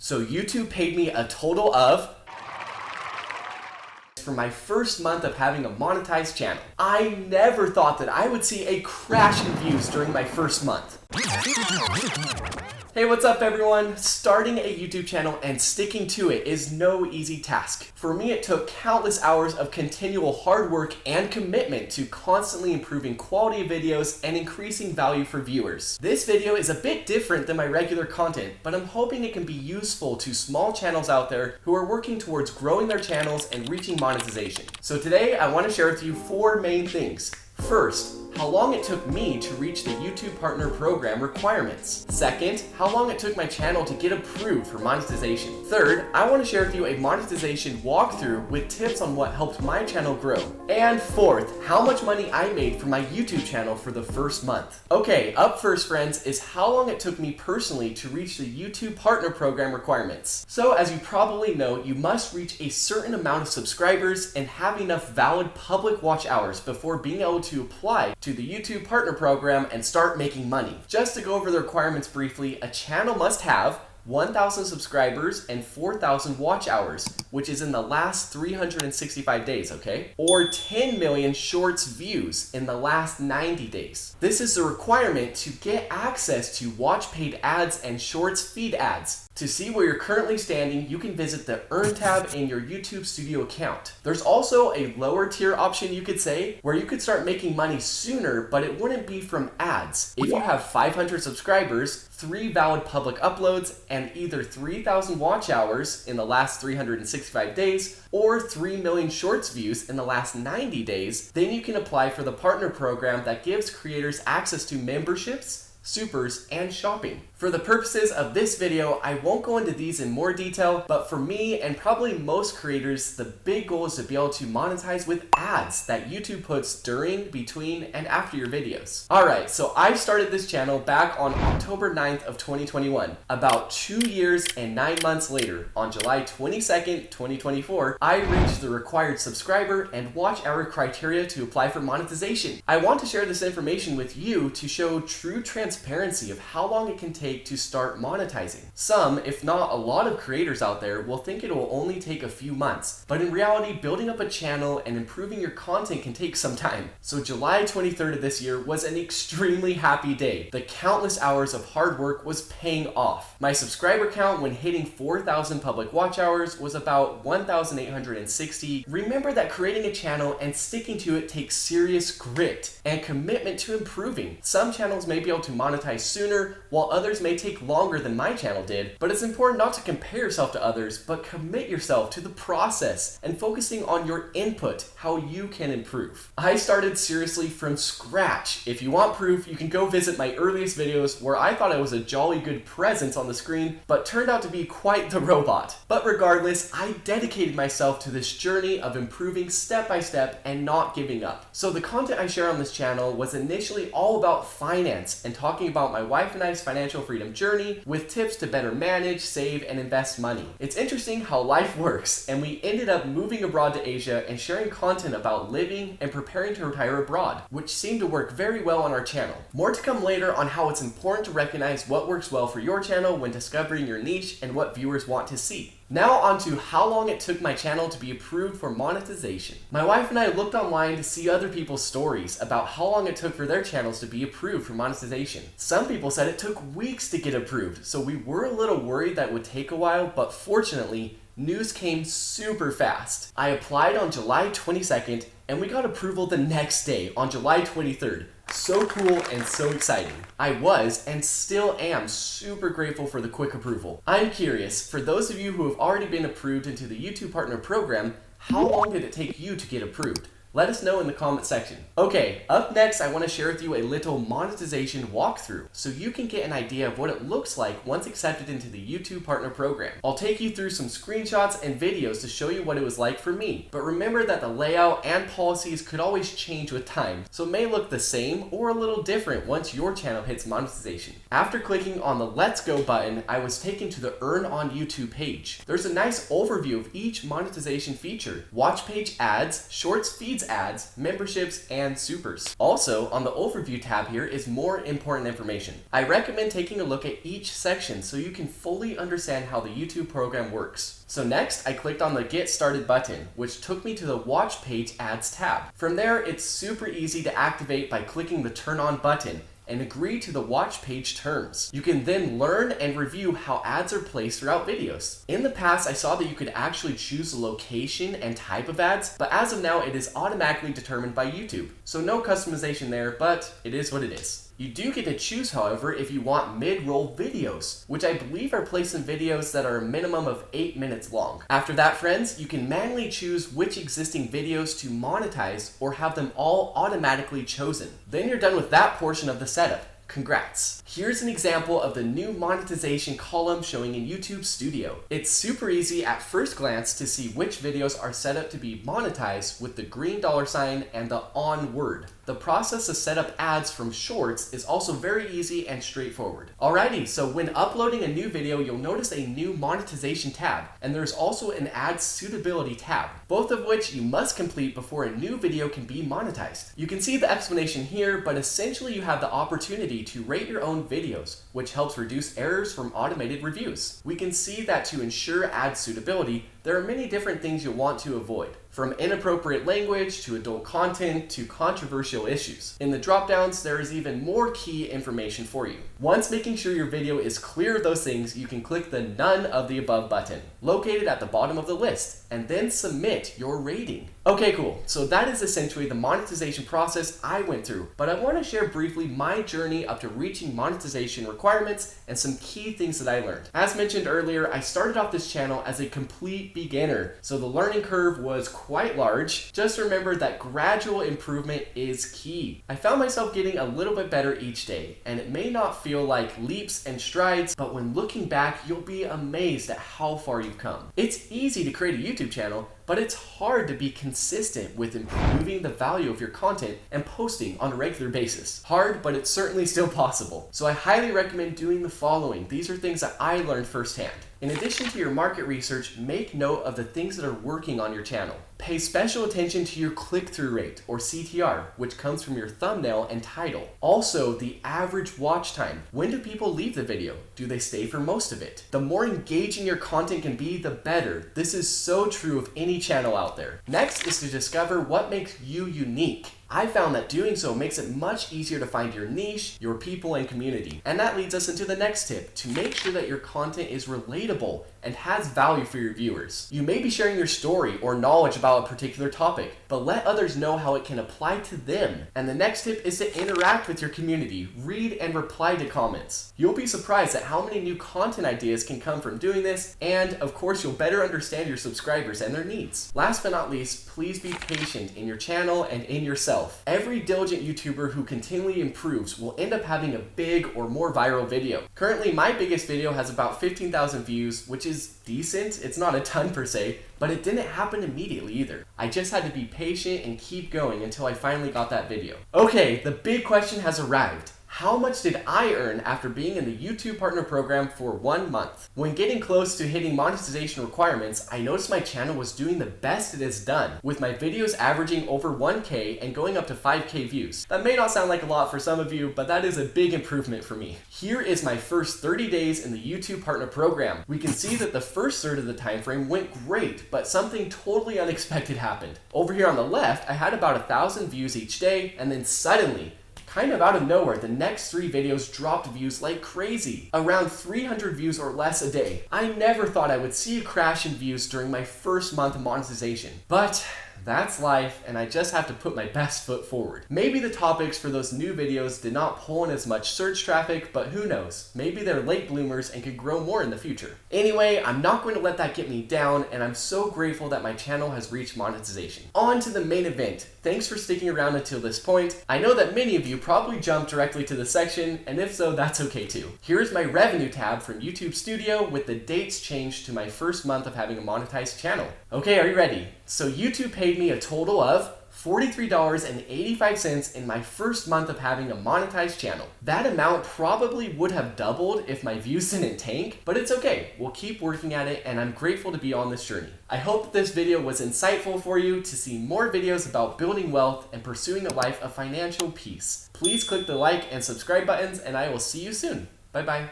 So YouTube paid me a total of for my first month of having a monetized channel. I never thought that I would see a crash in views during my first month. Hey, what's up everyone? Starting a YouTube channel and sticking to it is no easy task. For me, it took countless hours of continual hard work and commitment to constantly improving quality of videos and increasing value for viewers. This video is a bit different than my regular content, but I'm hoping it can be useful to small channels out there who are working towards growing their channels and reaching monetization. So today, I want to share with you 4 main things. First, how long it took me to reach the YouTube Partner Program requirements. Second, how long it took my channel to get approved for monetization. Third, I want to share with you a monetization walkthrough with tips on what helped my channel grow. And fourth, how much money I made from my YouTube channel for the first month. Okay, up first friends is how long it took me personally to reach the YouTube Partner Program requirements. So as you probably know, you must reach a certain amount of subscribers and have enough valid public watch hours before being able to apply to the YouTube Partner Program and start making money. Just to go over the requirements briefly, a channel must have 1,000 subscribers and 4,000 watch hours, which is in the last 365 days, okay? Or 10 million shorts views in the last 90 days. This is the requirement to get access to watch paid ads and shorts feed ads. To see where you're currently standing, you can visit the Earn tab in your YouTube Studio account. There's also a lower tier option, you could say, where you could start making money sooner, but it wouldn't be from ads. If you have 500 subscribers, 3 valid public uploads, and either 3,000 watch hours in the last 365 days, or 3 million shorts views in the last 90 days, then you can apply for the partner program that gives creators access to memberships, supers, and shopping. For the purposes of this video, I won't go into these in more detail, but for me and probably most creators, the big goal is to be able to monetize with ads that YouTube puts during, between, and after your videos. Alright, so I started this channel back on October 9th of 2021. About 2 years and 9 months later, on July 22nd, 2024, I reached the required subscriber and watch hour criteria to apply for monetization. I want to share this information with you to show true transparency of how long it can take to start monetizing. Some, if not a lot of creators out there, will think it will only take a few months, but in reality, building up a channel and improving your content can take some time. So July 23rd of this year was an extremely happy day. The countless hours of hard work was paying off. My subscriber count when hitting 4,000 public watch hours was about 1,860. Remember that creating a channel and sticking to it takes serious grit and commitment to improving. Some channels may be able to monetize sooner, while others may take longer than my channel did, but it's important not to compare yourself to others, but commit yourself to the process and focusing on your input, how you can improve. I started seriously from scratch. If you want proof, you can go visit my earliest videos where I thought I was a jolly good presence on the screen, but turned out to be quite the robot. But regardless, I dedicated myself to this journey of improving step by step and not giving up. So the content I share on this channel was initially all about finance and talking about my wife and I's financial freedom journey with tips to better manage, save, and invest money. It's interesting how life works, and we ended up moving abroad to Asia and sharing content about living and preparing to retire abroad, which seemed to work very well on our channel. More to come later on how it's important to recognize what works well for your channel when discovering your niche and what viewers want to see. Now on to how long it took my channel to be approved for monetization. My wife and I looked online to see other people's stories about how long it took for their channels to be approved for monetization. Some people said it took weeks to get approved, so we were a little worried that it would take a while, but fortunately, news came super fast. I applied on July 22nd, and we got approval the next day on July 23rd. So cool and so exciting. I was and still am super grateful for the quick approval. I'm curious, for those of you who have already been approved into the YouTube Partner Program, how long did it take you to get approved? Let us know in the comment section. Okay, up next I want to share with you a little monetization walkthrough so you can get an idea of what it looks like once accepted into the YouTube Partner Program. I'll take you through some screenshots and videos to show you what it was like for me, but remember that the layout and policies could always change with time, so it may look the same or a little different once your channel hits monetization. After clicking on the Let's Go button, I was taken to the Earn on YouTube page. There's a nice overview of each monetization feature: watch page ads, shorts feed feeds ads, memberships, and supers. Also, on the overview tab here is more important information. I recommend taking a look at each section so you can fully understand how the YouTube program works. So next, I clicked on the Get Started button, which took me to the Watch Page Ads tab. From there, it's super easy to activate by clicking the Turn On button and agree to the watch page terms. You can then learn and review how ads are placed throughout videos. In the past, I saw that you could actually choose the location and type of ads, but as of now, it is automatically determined by YouTube. So no customization there, but it is what it is. You do get to choose, however, if you want mid-roll videos, which I believe are placed in videos that are a minimum of 8 minutes long. After that, friends, you can manually choose which existing videos to monetize or have them all automatically chosen. Then you're done with that portion of the setup. Congrats. Here's an example of the new monetization column showing in YouTube Studio. It's super easy at first glance to see which videos are set up to be monetized with the green $sign and the on word. The process to set up ads from shorts is also very easy and straightforward. Alrighty, so when uploading a new video, you'll notice a new monetization tab, and there's also an ad suitability tab, both of which you must complete before a new video can be monetized. You can see the explanation here, but essentially you have the opportunity to rate your own videos, which helps reduce errors from automated reviews. We can see that to ensure ad suitability, there are many different things you'll want to avoid, from inappropriate language to adult content to controversial issues. In the dropdowns, there is even more key information for you. Once making sure your video is clear of those things, you can click the None of the Above button, located at the bottom of the list, and then submit your rating. Okay, cool. So that is essentially the monetization process I went through, but I want to share briefly my journey up to reaching monetization requirements and some key things that I learned. As mentioned earlier, I started off this channel as a complete beginner, so the learning curve was quite large. Just remember that gradual improvement is key. I found myself getting a little bit better each day, and it may not feel like leaps and strides, but when looking back, you'll be amazed at how far you've come. It's easy to create a YouTube channel, but it's hard to be consistent with improving the value of your content and posting on a regular basis. Hard, but it's certainly still possible. So I highly recommend doing the following. These are things that I learned firsthand. In addition to your market research, make note of the things that are working on your channel. Pay special attention to your click-through rate, or CTR, which comes from your thumbnail and title. Also, the average watch time. When do people leave the video? Do they stay for most of it? The more engaging your content can be, the better. This is so true of any channel out there. Next is to discover what makes you unique. I found that doing so makes it much easier to find your niche, your people, and community. And that leads us into the next tip, to make sure that your content is relatable and has value for your viewers. You may be sharing your story or knowledge about a particular topic, but let others know how it can apply to them. And the next tip is to interact with your community, read and reply to comments. You'll be surprised at how many new content ideas can come from doing this, and of course you'll better understand your subscribers and their needs. Last but not least, please be patient in your channel and in yourself. Every diligent YouTuber who continually improves will end up having a big or more viral video. Currently, my biggest video has about 15,000 views, which is decent. It's not a ton per se, but it didn't happen immediately either. I just had to be patient and keep going until I finally got that video. Okay, the big question has arrived. How much did I earn after being in the YouTube Partner Program for 1 month? When getting close to hitting monetization requirements, I noticed my channel was doing the best it has done, with my videos averaging over 1K and going up to 5K views. That may not sound like a lot for some of you, but that is a big improvement for me. Here is my first 30 days in the YouTube Partner Program. We can see that the first third of the time frame went great, but something totally unexpected happened. Over here on the left, I had about 1,000 views each day, and then suddenly, kind of out of nowhere, the next 3 videos dropped views like crazy. Around 300 views or less a day. I never thought I would see a crash in views during my first month of monetization. But that's life, and I just have to put my best foot forward. Maybe the topics for those new videos did not pull in as much search traffic, but who knows? Maybe they're late bloomers and could grow more in the future. Anyway, I'm not going to let that get me down, and I'm so grateful that my channel has reached monetization. On to the main event. Thanks for sticking around until this point. I know that many of you probably jumped directly to the section, and if so, that's okay too. Here's my revenue tab from YouTube Studio with the dates changed to my first month of having a monetized channel. Okay, are you ready? So YouTube paid me a total of $43.85 in my first month of having a monetized channel. That amount probably would have doubled if my views didn't tank, but it's okay. We'll keep working at it, and I'm grateful to be on this journey. I hope that this video was insightful for you to see more videos about building wealth and pursuing a life of financial peace. Please click the like and subscribe buttons, and I will see you soon. Bye-bye.